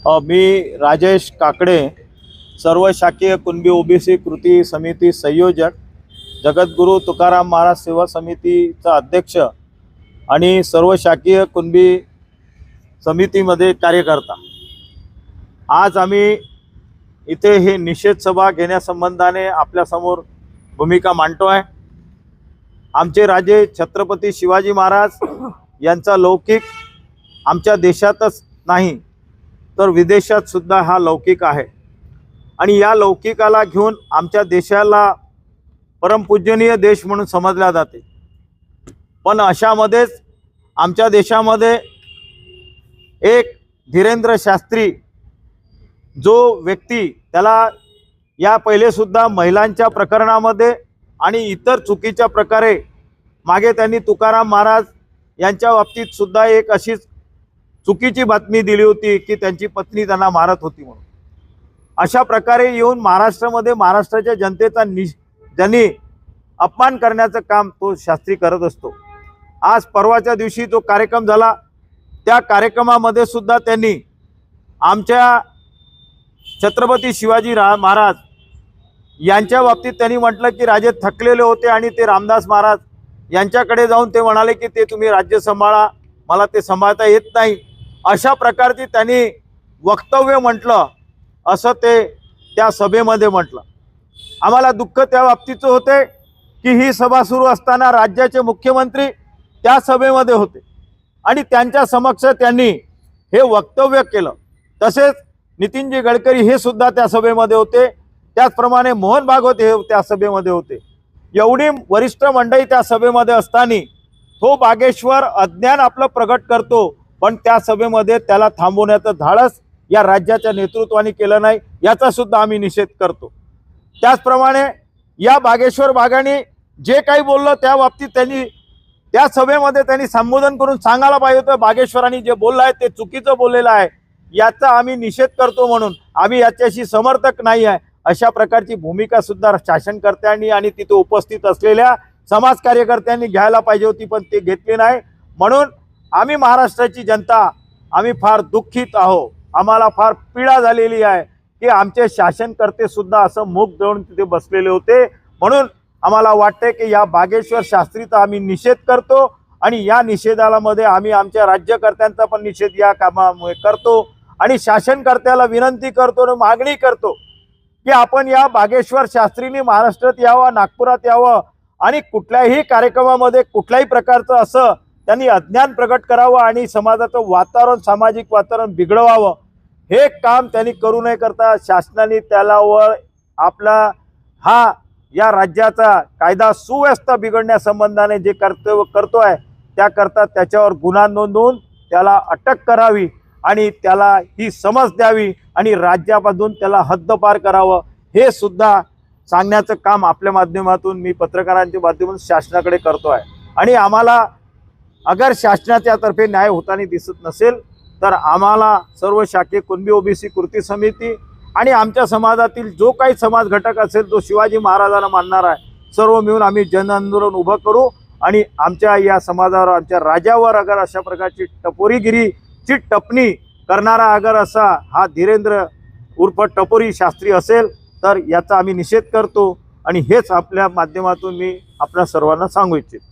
मी राजेश काकडे, सर्व शाखीय कुणबी ओबीसी कृती समिती संयोजक, जगद्गुरू तुकाराम महाराज सेवा समितीचा अध्यक्ष आणि सर्व शाखीय कुणबी समितीमध्ये कार्यकर्ता। आज आम्ही इथे हे निषेध सभा घेण्यासंबंधाने आपल्यासमोर भूमिका मांडतो आहे। आमचे राजे छत्रपती शिवाजी महाराज यांचा लौकिक आमच्या देशातच नाही तर विदेशात सुद्धा हा लौकिक आहे आणि या लौकिकाला घेऊन आमच्या देशाला परमपूजनीय देश म्हणून समजल्या जाते। पण अशामध्येच आमच्या देशामध्ये एक धीरेंद्र शास्त्री जो व्यक्ती, त्याला या पहिले सुद्धा महिलांच्या प्रकरणामध्ये आणि इतर चुकीच्या प्रकारे मागे त्यांनी तुकाराम महाराज यांच्या बाबतीत सुद्धा एक अशीच चुकीची बातमी दिली होती की त्यांची पत्नी त्यांना मारत होती म्हणून। अशा प्रकारे येऊन महाराष्ट्रामध्ये महाराष्ट्राच्या जनतेचा ज्यांनी अपमान करण्याचं काम तो शास्त्री करत असतो। आज परवाच्या दिवशी जो कार्यक्रम झाला त्या कार्यक्रमामध्ये सुद्धा त्यांनी आमच्या छत्रपती शिवाजी महाराज यांच्या बाबतीत त्यांनी म्हटलं की राजे थकलेले होते आणि ते रामदास महाराज यांच्याकडे जाऊन ते म्हणाले की ते तुम्ही राज्य सांभाळा, मला ते सांभाळता येत नाही, अशा प्रकारची त्यांनी वक्तव्य म्हटलं असं ते त्या सभेमध्ये म्हटलं। आम्हाला दुःख त्या बाबतीचं होते की ही सभा सुरू असताना राज्याचे मुख्यमंत्री त्या सभेमध्ये होते आणि त्यांच्या समक्ष त्यांनी हे वक्तव्य केलं। तसेच नितीनजी गडकरी हे सुद्धा त्या सभेमध्ये होते, त्याचप्रमाणे मोहन भागवत हे त्या सभेमध्ये होते। एवढी वरिष्ठ मंडळी त्या सभेमध्ये असताना तो बागेश्वर अज्ञान आपलं प्रगट करतो, पण त्या सभेमध्ये त्याला थांबवण्याचं धाडस या राज्याच्या नेतृत्वाने केलं नाही, याचा सुद्धा आम्ही निषेध करतो। त्याचप्रमाणे या बागेश्वर बागांनी जे काही बोललं त्या बाबतीत त्यांनी त्या सभेमध्ये त्यांनी संबोधन करून सांगायला पाहिजे होतं बागेश्वरांनी जे बोललं आहे ते चुकीचं बोललेलं आहे, याचा आम्ही निषेध करतो म्हणून आम्ही याच्याशी समर्थक नाही आहे, अशा प्रकारची भूमिका सुद्धा शासनकर्त्यांनी आणि तिथे उपस्थित असलेल्या समाज कार्यकर्त्यांनी घ्यायला पाहिजे होती, पण ते घेतले नाही। म्हणून आम्ही महाराष्ट्राची जनता आम्ही फार दुःखित आहोत, आम्हाला फार पीडा झालेली आहे की आमचे शासनकर्ते सुद्धा असं मुख देऊन तिथे बसलेले होते। म्हणून आम्हाला वाटते की या बागेश्वर शास्त्रीचा आम्ही निषेध करतो आणि या निषेधाला मध्ये आम्ही आमच्या राज्यकर्त्यांचा पण निषेध या कामामुळे करतो आणि शासनकर्त्याला विनंती करतो आणि मागणी करतो की आपण या बागेश्वर शास्त्रींनी महाराष्ट्रात यावं, नागपुरात यावं आणि कुठल्याही कार्यक्रमामध्ये कुठल्याही प्रकारचं असं त्यांनी अज्ञान प्रगट करावं आणि समाजाचं वातावरण, सामाजिक वातावरण बिघडवावं, हे काम त्यांनी करू नये करता शासनाने त्यालावर आपला हा या राज्याचा कायदा सुव्यवस्था बिघडण्यासंबंधाने जे कर्तव्य करतोय त्याकरता त्याच्यावर गुन्हा नोंदवून त्याला अटक करावी आणि त्याला ही समज द्यावी आणि राज्यापासून त्याला हद्दपार करावं, हे सुद्धा सांगण्याचं काम आपल्या माध्यमातून मी पत्रकारांच्या माध्यमातून शासनाकडे करतो आहे। आणि आम्हाला अगर शासनाच्या तर्फे न्याय होताना दिसत नसेल तर आम्हाला सर्व शाखीय कुणबी ओबीसी कृती समिती आणि आमच्या समाजातील जो काही समाज घटक असेल जो शिवाजी महाराजांना मानणार आहे सर्व मिळून आम्ही जन आंदोलन उभं करू आणि आमच्या या समाजावर, आमच्या राजावर अगर अशा प्रकारची टपोरीगिरीची टिप्पणी करणारा अगर असा हा धीरेंद्र उर्फ टपोरी शास्त्री असेल तर याचा आम्ही निषेध करतो आणि हेच आपल्या माध्यमातून मी आपल्या सर्वांना सांगू इच्छितो।